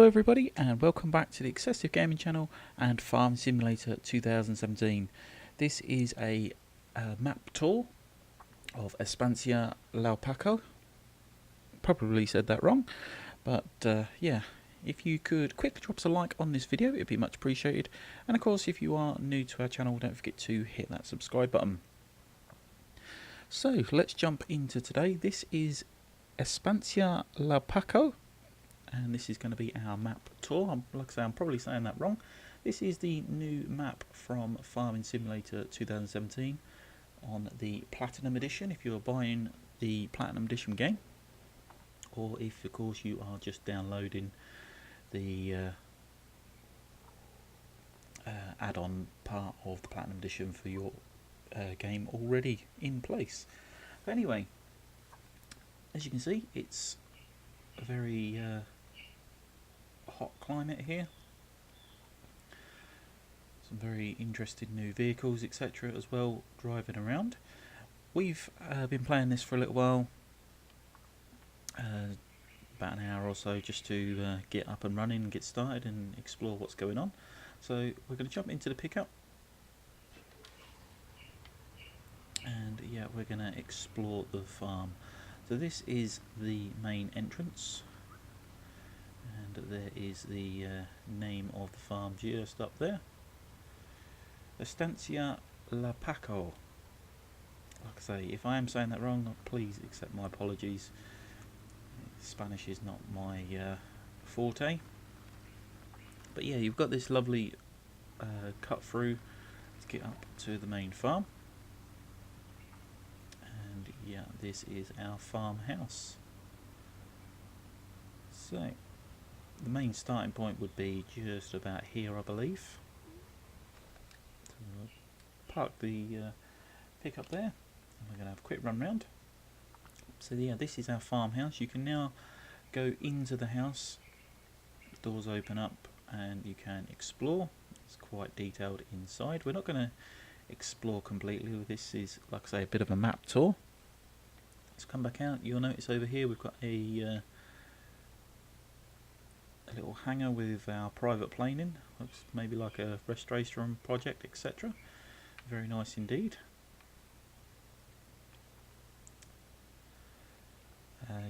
everybody and welcome back to the XsivGaming channel and Farm Simulator 2017. This is a map tour of Estancia Lapacho. Probably said that wrong, but yeah, if you could quickly drop us a like on this video, it'd be much appreciated. And of course, if you are new to our channel, don't forget to hit that subscribe button. So let's jump into today. This is Estancia Lapacho, and this is going to be our map tour. Like I say, I'm probably saying that wrong. This is the new map from Farming Simulator 2017 on the Platinum Edition, if you're buying the Platinum Edition game, or if of course you are just downloading the add-on part of the Platinum Edition for your game already in place. But anyway, as you can see, it's a very hot climate here. Some very interesting new vehicles, etc. as well, driving around. We've been playing this for a little while, about an hour or so, just to get up and running and get started and explore what's going on. So we're going to jump into the pickup, and yeah, we're going to explore the farm. So this is the main entrance, and there is the name of the farm just up there, Estancia Lapacho. Like I say, if I am saying that wrong, please accept my apologies. Spanish is not my forte. But yeah, you've got this lovely cut through to get up to the main farm. And yeah, this is our farmhouse. So the main starting point would be just about here, I believe. So we'll park the pickup there, and we're going to have a quick run round. So yeah, this is our farmhouse. You can now go into the house, doors open up, and you can explore. It's quite detailed inside. We're not going to explore completely. This is, like I say, a bit of a map tour. Let's come back out. You'll notice over here we've got a little hangar with our private plane in. Looks maybe like a restoration project, etc. Very nice indeed.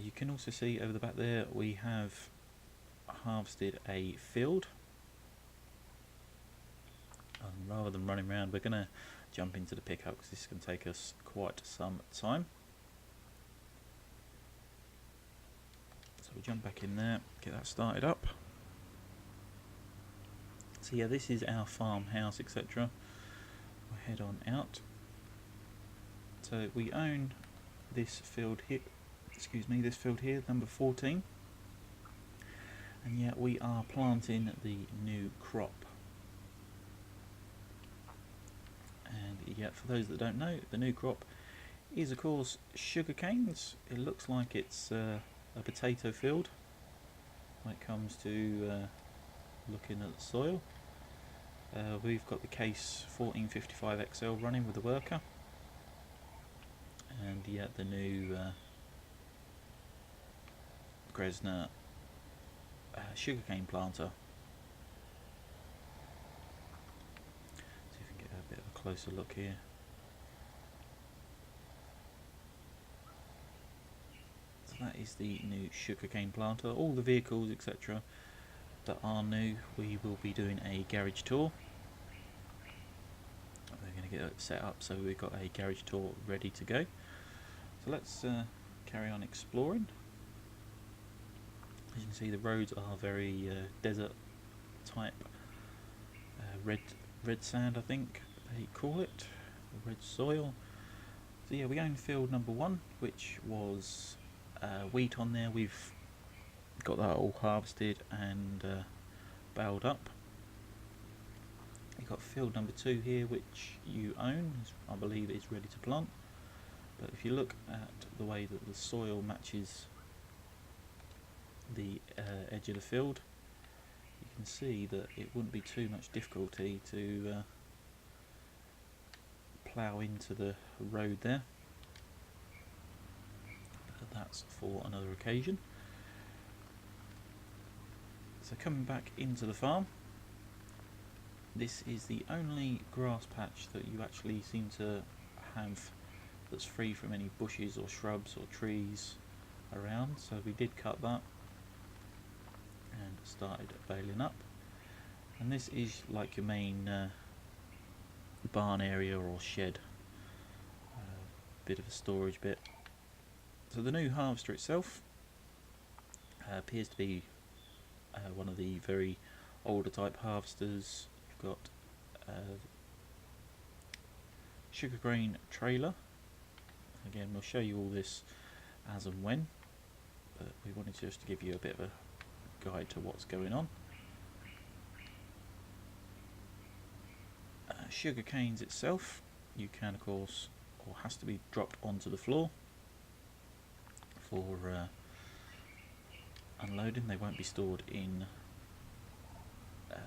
You can also see over the back there we have harvested a field. And rather than running around, we're going to jump into the pickup because this is going to take us quite some time. So we'll jump back in there, get that started up. So yeah, this is our farmhouse, etc. We'll head on out. So we own this field here, this field here, number 14. And yet we are planting the new crop. And yeah, for those that don't know, the new crop is of course sugar canes. It looks like it's a potato field when it comes to looking at the soil. We've got the case 1455 XL running with the worker, and yeah, the new Gresner sugarcane planter. See if we can get a bit of a closer look here. So that is the new sugarcane planter. All the vehicles, etc. that are new, we will be doing a garage tour. We're going to get it set up so we've got a garage tour ready to go. So let's carry on exploring. As you can see, the roads are very desert type, red sand, I think they call it, red soil. So yeah, we own field number 1, which was wheat on there. We've got that all harvested and baled up. You've got field number 2 here, which you own, I believe is ready to plant. But if you look at the way that the soil matches the edge of the field, you can see that it wouldn't be too much difficulty to plough into the road there. But that's for another occasion. So coming back into the farm, this is the only grass patch that you actually seem to have that's free from any bushes or shrubs or trees around, so we did cut that and started baling up. And this is like your main barn area or shed, bit of a storage bit. So the new harvester itself appears to be one of the very older type harvesters. You've got sugar grain trailer. Again, we'll show you all this as and when, but we wanted just to give you a bit of a guide to what's going on. Sugar canes itself, you can of course, or has to be dropped onto the floor for unloading. They won't be stored in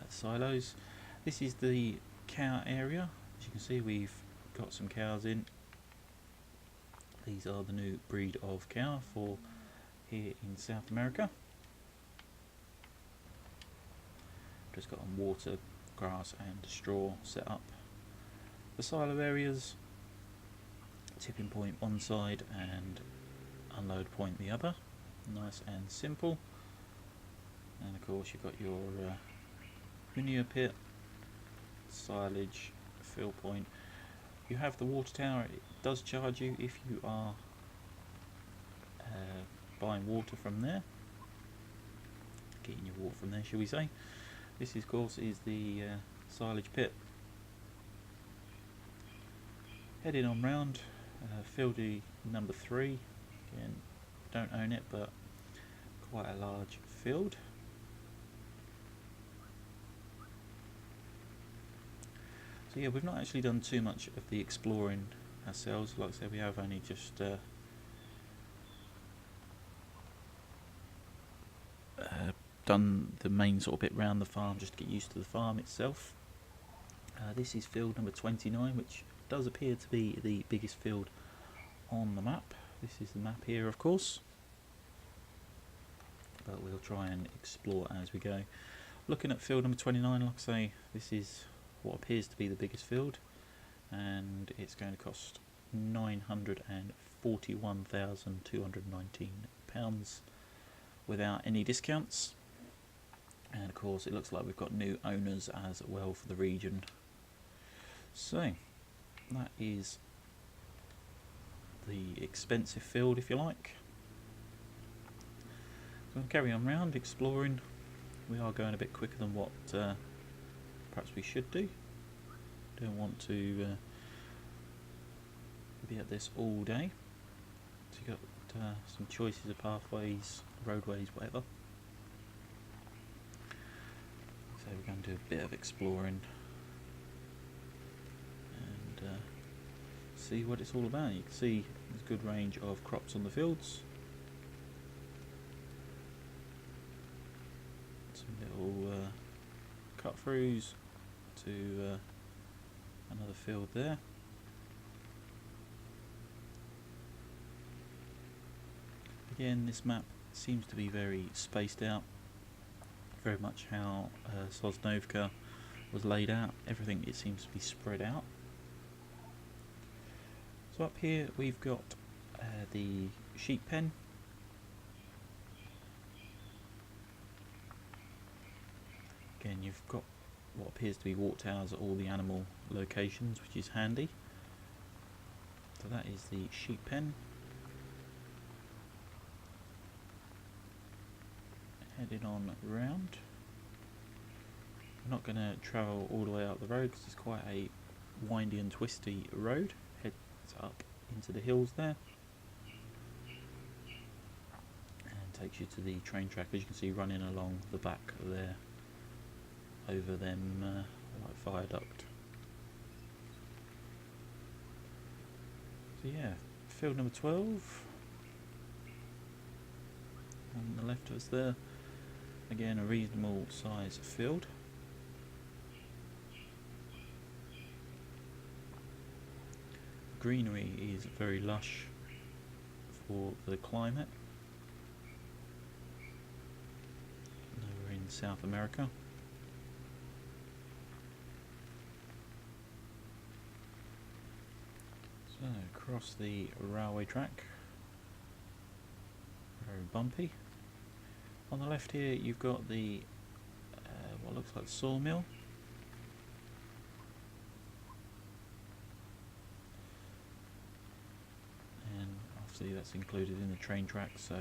silos. This is the cow area. As you can see, we've got some cows in. These are the new breed of cow for here in South America. Just got on water, grass and straw set up. The silo areas, tipping point one side and unload point the other. Nice and simple. And of course you've got your manure pit, silage, fill point. You have the water tower. It does charge you if you are buying water from there, getting your water from there, shall we say. This of course is the silage pit. Heading on round, fieldy number 3. Again, don't own it, but quite a large field. So yeah, we've not actually done too much of the exploring ourselves. Like I said, we have only just done the main sort of bit round the farm, just to get used to the farm itself. This is field number 29, which does appear to be the biggest field on the map. This is the map here, of course, but we'll try and explore as we go. Looking at field number 29, like I say, this is what appears to be the biggest field, and it's going to cost £941,219 without any discounts. And of course it looks like we've got new owners as well for the region. So that is the expensive field, if you like. So we'll carry on round exploring. We are going a bit quicker than what perhaps we should do. Don't want to be at this all day. So you've got some choices of pathways, roadways, whatever. So we're going to do a bit of exploring and see what it's all about. You can see there's a good range of crops on the fields. Some little cut throughs to another field there. Again, this map seems to be very spaced out, very much how Sosnovka was laid out. Everything, it seems to be spread out. So up here we've got the sheep pen. Again, you've got what appears to be walk towers at all the animal locations, which is handy. So that is the sheep pen. Heading on round. I'm not going to travel all the way up the road because it's quite a windy and twisty road. Heads up into the hills there and takes you to the train track, as you can see, running along the back there over them like viaduct. So yeah, field number 12 on the left of us there. Again, a reasonable size field. Greenery is very lush for the climate. Now we're in South America. So across the railway track, very bumpy. On the left here you've got the what looks like sawmill. And obviously that's included in the train track, so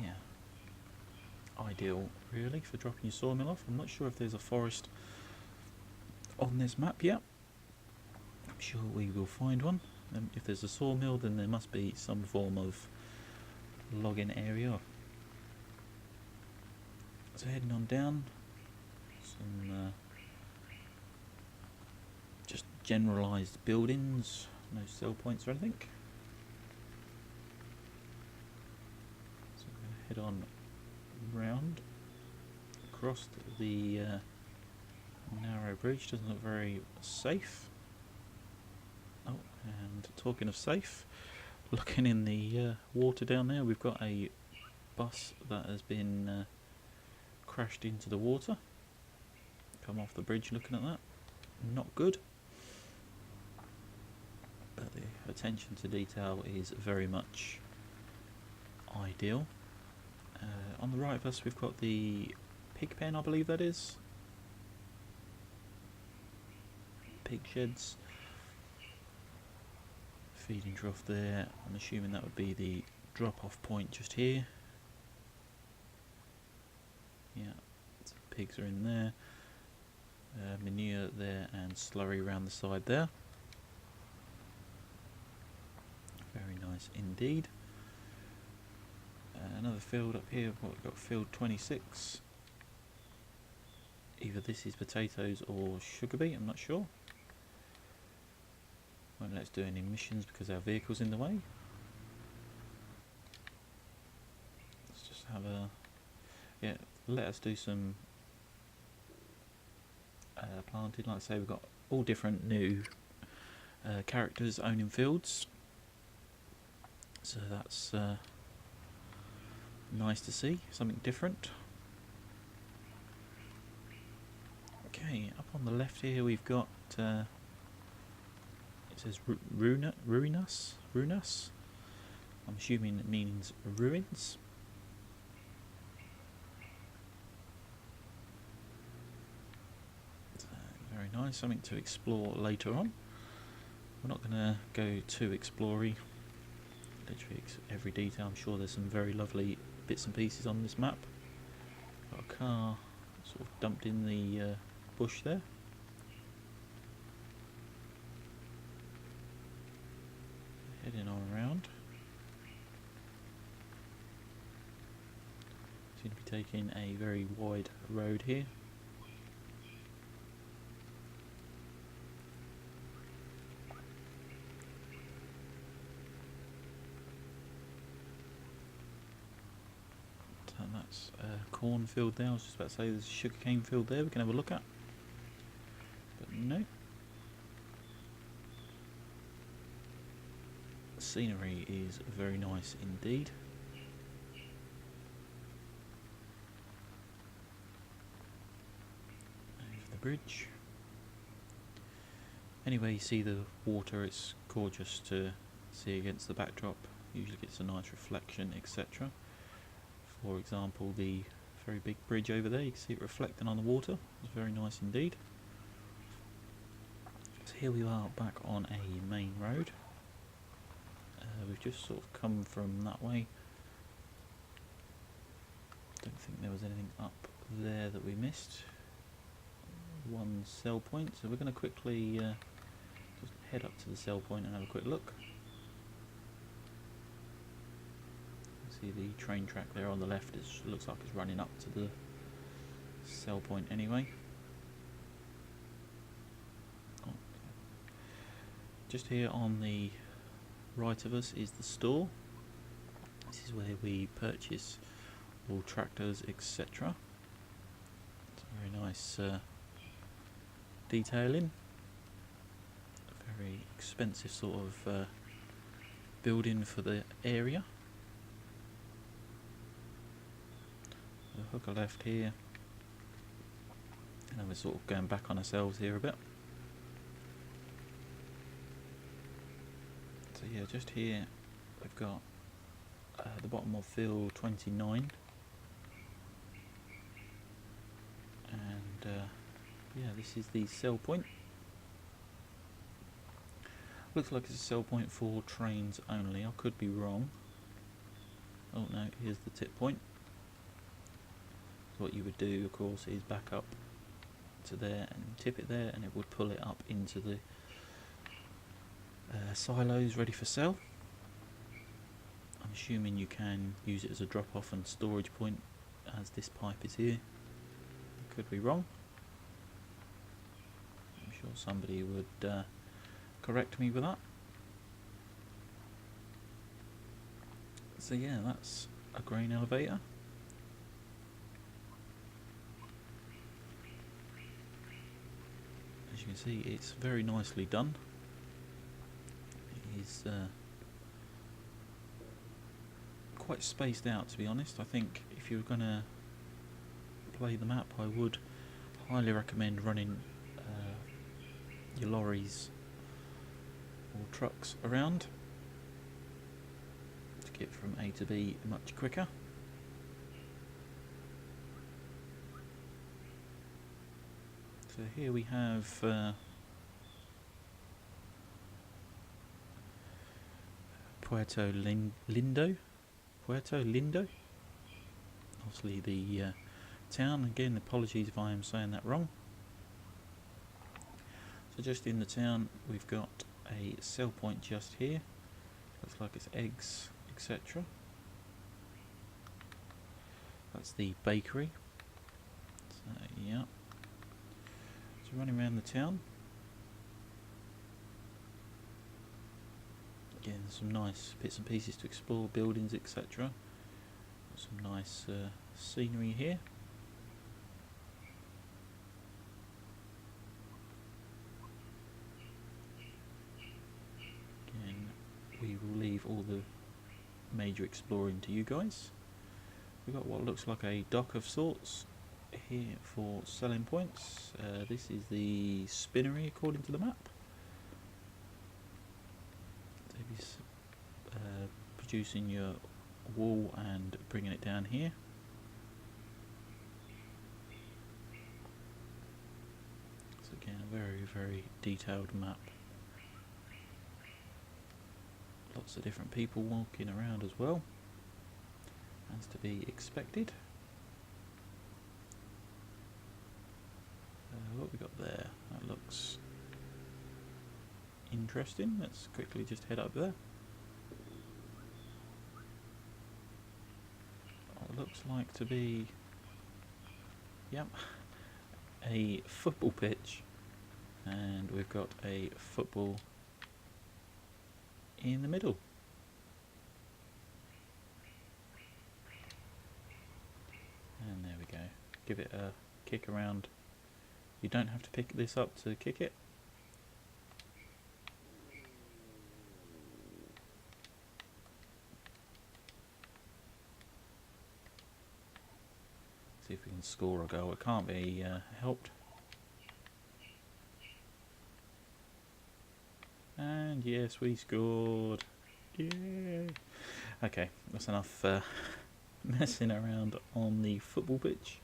yeah, ideal really for dropping your sawmill off. I'm not sure if there's a forest on this map yet. I'm sure we will find one. If there's a sawmill, then there must be some form of logging area. So heading on down, some just generalised buildings, no sell points or anything. So we're going to head on round across the narrow bridge. Doesn't look very safe. Oh, and talking of safe, looking in the water down there, we've got a bus that has been crashed into the water. Come off the bridge looking at that. Not good. But the attention to detail is very much ideal. On the right of us we've got the pig pen, I believe that is. Pig sheds. Feeding trough there. I'm assuming that would be the drop off point just here. Yeah, so pigs are in there. Manure there and slurry around the side there. Very nice indeed. Another field up here. We've got field 26. Either this is potatoes or sugar beet, I'm not sure. Won't let us do any missions because our vehicle's in the way. Let's just have a... yeah, let us do some planting. Like I say, we've got all different new characters owning fields. So that's nice to see, something different. Okay, up on the left here we've got... it says ruinas. I'm assuming it means ruins. So, very nice, something to explore later on. We're not going to go too explory. Literally every detail. I'm sure there's some very lovely bits and pieces on this map. Got a car sort of dumped in the bush there. Heading on around. Seem to be taking a very wide road here. And that's a cornfield there. I was just about to say there's a sugarcane field there we can have a look at. But no. Scenery is very nice indeed. Over the bridge. Anyway, you see the water, it's gorgeous to see against the backdrop. Usually gets a nice reflection, etc. For example, the very big bridge over there, you can see it reflecting on the water. It's very nice indeed. So here we are back on a main road. We've just sort of come from that way. Don't think there was anything up there that we missed. One sell point, so we're going to quickly just head up to the sell point and have a quick look. See the train track there on the left, it looks like it's running up to the sell point anyway. Oh. Just here on the right of us is the store. This is where we purchase all tractors, etc. It's a very nice detailing. A very expensive sort of building for the area. So hook a left here, and then we're sort of going back on ourselves here a bit. So yeah, just here we've got the bottom of field 29, and yeah, this is the sell point. Looks like it's a sell point for trains only. I could be wrong. Oh no, here's the tip point. So what you would do, of course, is back up to there and tip it there, and it would pull it up into the silos ready for sell. I'm assuming you can use it as a drop-off and storage point, as this pipe is here. I could be wrong. I'm sure somebody would correct me with that. So yeah, that's a grain elevator. As you can see, it's very nicely done. It is quite spaced out, to be honest. I think if you're going to play the map, I would highly recommend running your lorries or trucks around to get from A to B much quicker. So here we have Puerto Lindo, obviously the town. Again, apologies if I am saying that wrong. So just in the town we've got a sell point just here. Looks like it's eggs, etc. That's the bakery. So yeah, so running around the town. Again, some nice bits and pieces to explore, buildings, etc. Some nice scenery here. Again, we will leave all the major exploring to you guys. We've got what looks like a dock of sorts here for selling points. This is the spinnery according to the map. Producing your wool and bringing it down here. So again, a very, very detailed map. Lots of different people walking around as well, as to be expected. What we got there? That looks interesting. Let's quickly just head up there. It looks like to be, yep, a football pitch, and we've got a football in the middle. And there we go. Give it a kick around. You don't have to pick this up to kick it. See if we can score a goal. It can't be helped. And yes, we scored. Yay! Okay, that's enough messing around on the football pitch.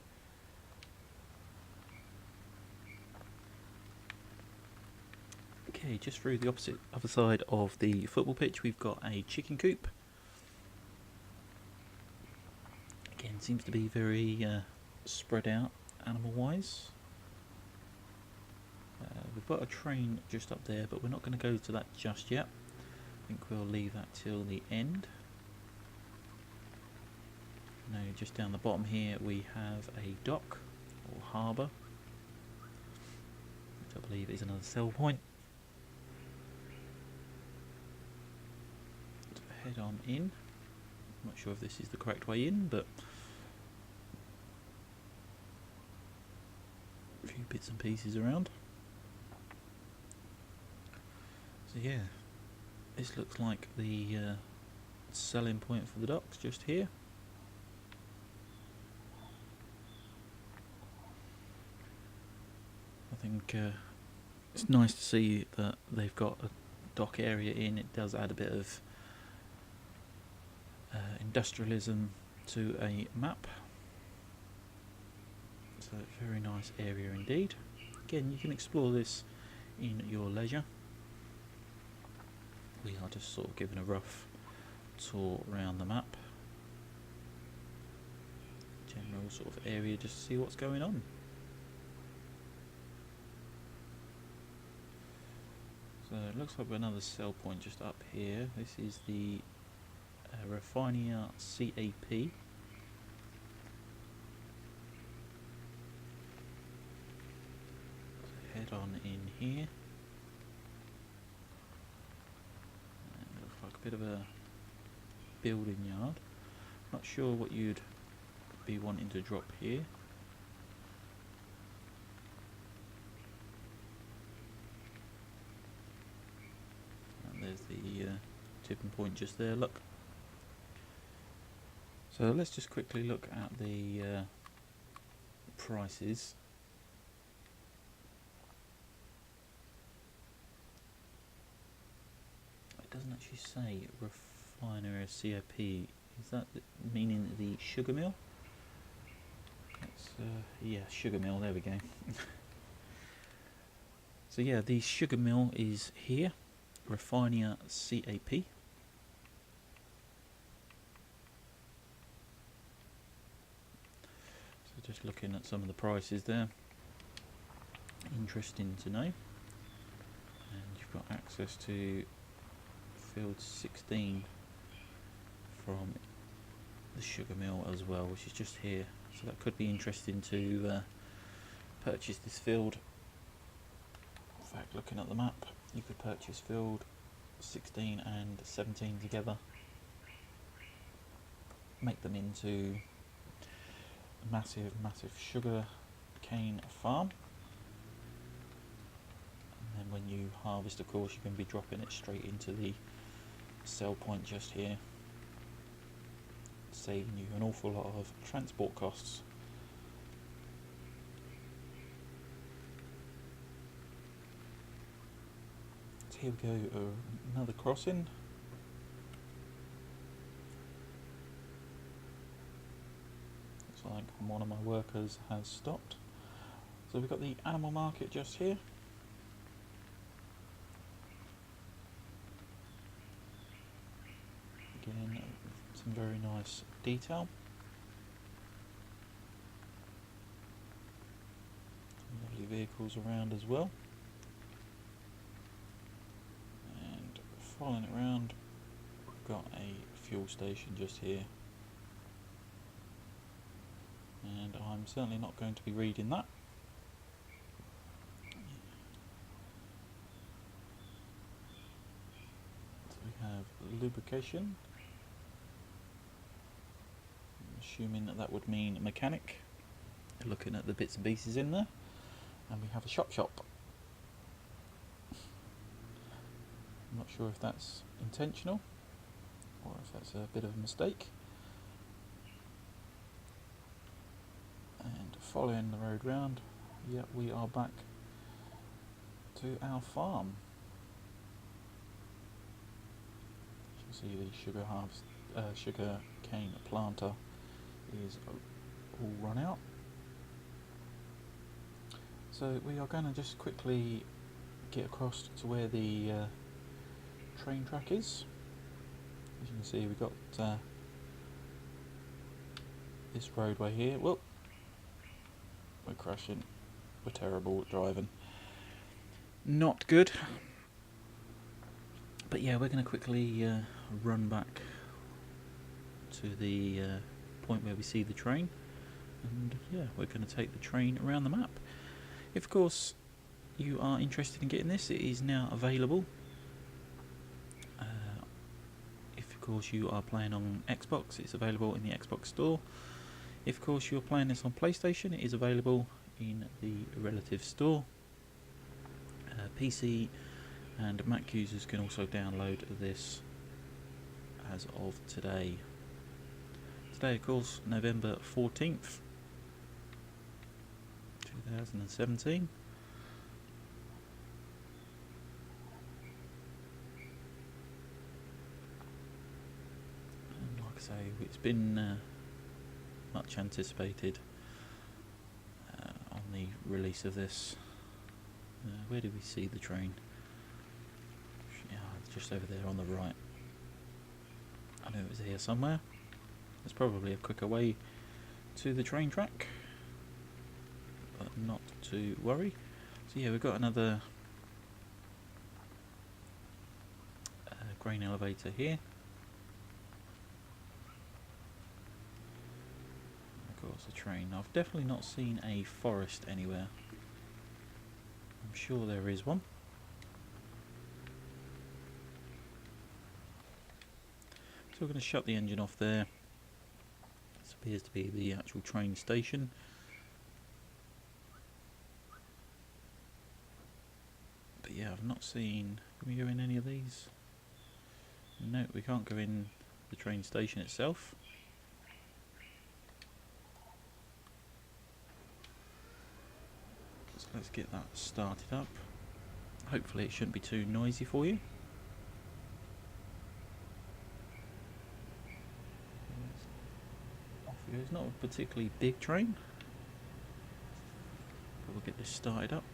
Okay, just through the other side of the football pitch, we've got a chicken coop. Again, seems to be very spread out animal-wise. We've got a train just up there, but we're not going to go to that just yet. I think we'll leave that till the end. Now, just down the bottom here, we have a dock or harbour, which I believe is another sell point. So head on in. I'm not sure if this is the correct way in, but a few bits and pieces around. So yeah, this looks like the selling point for the docks just here. think it's nice to see that they've got a dock area in. It does add a bit of industrialism to a map. So very nice area indeed. Again, you can explore this in your leisure. We are just sort of giving a rough tour around the map. General sort of area just to see what's going on. So it looks like another sell point just up here. This is the Refinia CAP. So head on in here. And it looks like a bit of a building yard. Not sure what you'd be wanting to drop here. And there's the tipping point just there, look. So let's just quickly look at the prices. It doesn't actually say Refinery CAP. Is that meaning the sugar mill? Yeah, sugar mill, there we go. So yeah, the sugar mill is here, Refinia CAP. So just looking at some of the prices there. Interesting to know. And you've got access to field 16 from the sugar mill as well, which is just here. So that could be interesting to purchase this field. In fact, looking at the map, you could purchase field 16 and 17 together, make them into a massive sugar cane farm, and then when you harvest, of course, you can be dropping it straight into the sell point just here, saving you an awful lot of transport costs. So here we go, another crossing. Looks like one of my workers has stopped. So we've got the animal market just here. Again, some very nice detail. Some lovely vehicles around as well. And following it around, we've got a fuel station just here. And I'm certainly not going to be reading that. So we have lubrication. Assuming that would mean mechanic, looking at the bits and pieces in there. And we have a shop. I'm not sure if that's intentional or if that's a bit of a mistake. And following the road round, yeah, we are back to our farm. You can see the sugar cane planter is all run out. So we are going to just quickly get across to where the train track is. As you can see, we've got this roadway here. Well, we're crashing. We're terrible at driving. Not good. But yeah, we're going to quickly run back to the point where we see the train, and yeah, we're going to take the train around the map. If of course you are interested in getting this, it is now available. If of course you are playing on Xbox, it's available in the Xbox store. If of course you're playing this on PlayStation, it is available in the relative store. PC and Mac users can also download this as of today. Today, of course, November 14th, 2017. It's been much anticipated on the release of this. Where do we see the train? Yeah, it's just over there on the right. I knew it was here somewhere. There's probably a quicker way to the train track, but not to worry. So yeah, we've got another grain elevator here. Of course, a train. I've definitely not seen a forest anywhere. I'm sure there is one. So we're going to shut the engine off there. This appears to be the actual train station. But yeah, I've not seen... Can we go in any of these? No, we can't go in the train station itself. So let's get that started up. Hopefully it shouldn't be too noisy for you. Off it goes. Not a particularly big train, but we'll get this started up.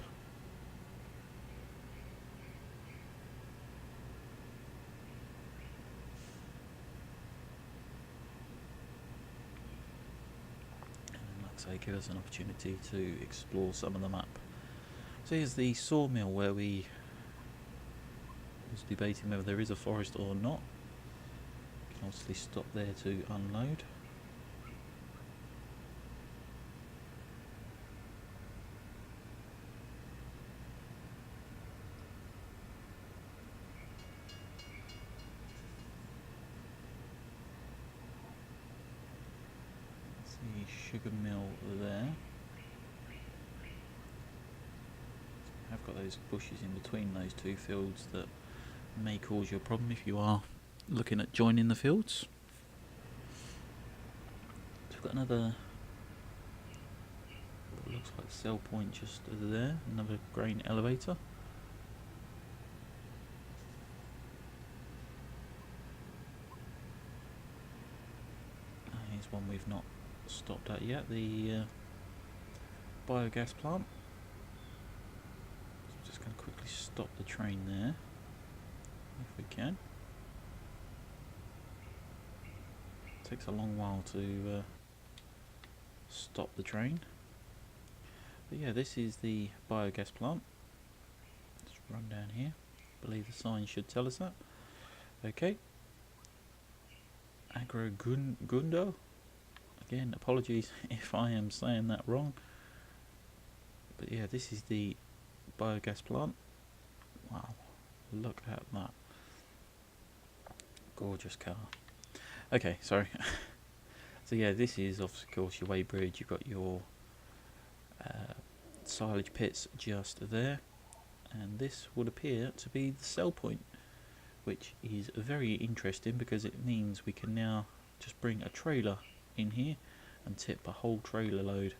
So give us an opportunity to explore some of the map. So here's the sawmill where we was debating whether there is a forest or not. You can obviously stop there to unload. Sugar mill there. I've got those bushes in between those two fields that may cause you a problem if you are looking at joining the fields. So we've got another, what looks like sell point just there, another grain elevator. Here's one we've not stopped at yet, the biogas plant. So I'm just going to quickly stop the train there if we can. It takes a long while to stop the train, but yeah, this is the biogas plant. Let's run down here. I believe the sign should tell us that. Okay, Gundo. Again, apologies if I am saying that wrong. But yeah, this is the biogas plant. Wow, look at that. Gorgeous car. Okay, sorry. So yeah, this is of course your weighbridge. You've got your silage pits just there. And this would appear to be the sell point, which is very interesting because it means we can now just bring a trailer in here and tip a whole trailer load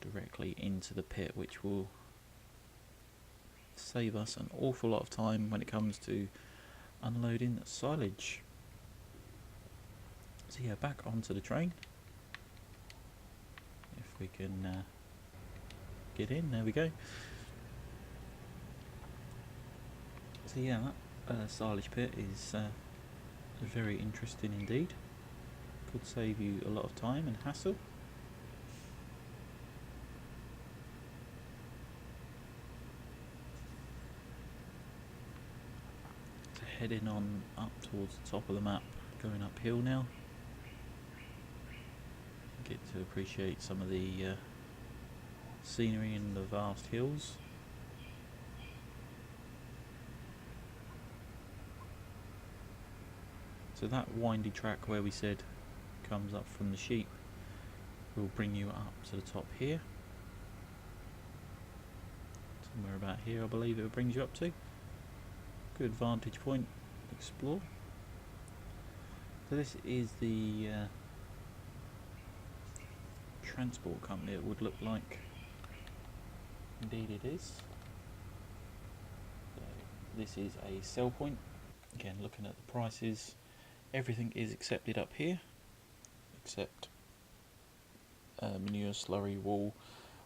directly into the pit, which will save us an awful lot of time when it comes to unloading silage. So yeah, back onto the train. If we can get in, there we go. So yeah, that silage pit is very interesting indeed. Could save you a lot of time and hassle. So heading on up towards the top of the map, going uphill now. Get to appreciate some of the scenery in the vast hills. So that windy track where we said comes up from the sheep will bring you up to the top here. Somewhere about here I believe it brings you up to. Good vantage point to explore. So this is the transport company it would look like. Indeed it is. So this is a sell point. Again, looking at the prices, everything is accepted up here. except manure, slurry, wool,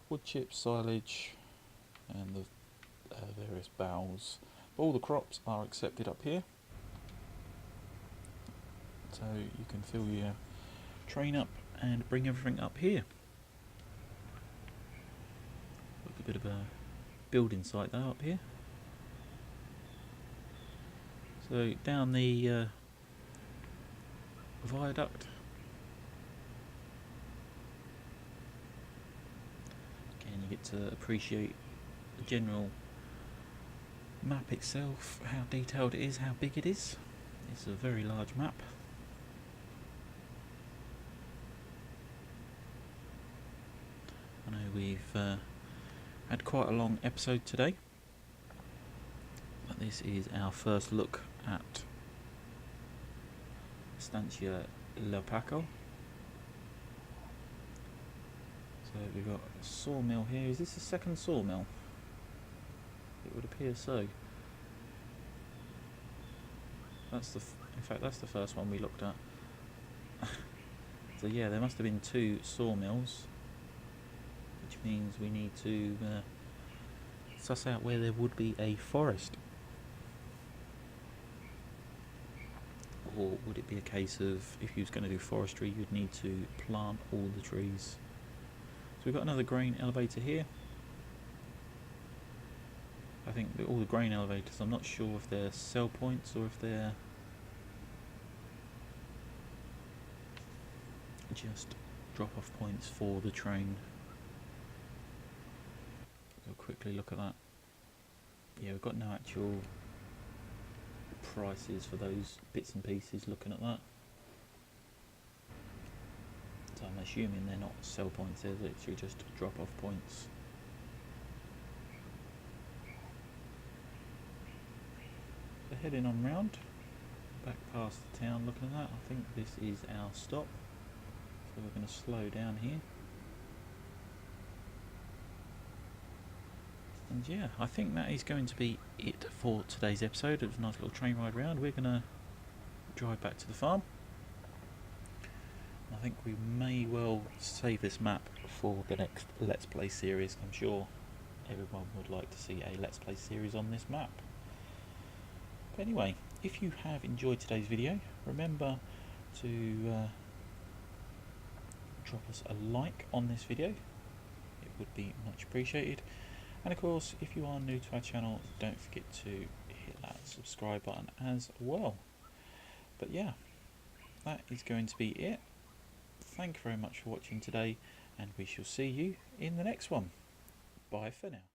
wood chips, silage, and the various boughs. But all the crops are accepted up here, so you can fill your train up and bring everything up here. Look, a bit of a building site though up here. So down the viaduct, again you get to appreciate the general map itself, how detailed it is, how big it is. It's a very large map. I know we've had quite a long episode today, but this is our first look at Estancia Lapacho. So we've got a sawmill here. Is this the second sawmill? It would appear so. That's in fact that's the first one we looked at. So yeah, there must have been 2 sawmills, which means we need to suss out where there would be a forest. Or would it be a case of, if you was going to do forestry, you'd need to plant all the trees? So we've got another grain elevator here. I think that all the grain elevators, I'm not sure if they're sell points or if they're just drop-off points for the train. We'll quickly look at that. Yeah, we've got no actual prices for those bits and pieces looking at that. So I'm assuming they're not sell points, they're literally just drop-off points. So heading on round, back past the town looking at that. I think this is our stop. So we're going to slow down here. And yeah, I think that is going to be it for today's episode. It was a nice little train ride round. We're going to drive back to the farm. I think we may well save this map for the next Let's Play series. I'm sure everyone would like to see a Let's Play series on this map. But anyway, if you have enjoyed today's video, remember to drop us a like on this video. It would be much appreciated. And of course, if you are new to our channel, don't forget to hit that subscribe button as well. But yeah, that is going to be it. Thank you very much for watching today, and we shall see you in the next one. Bye for now.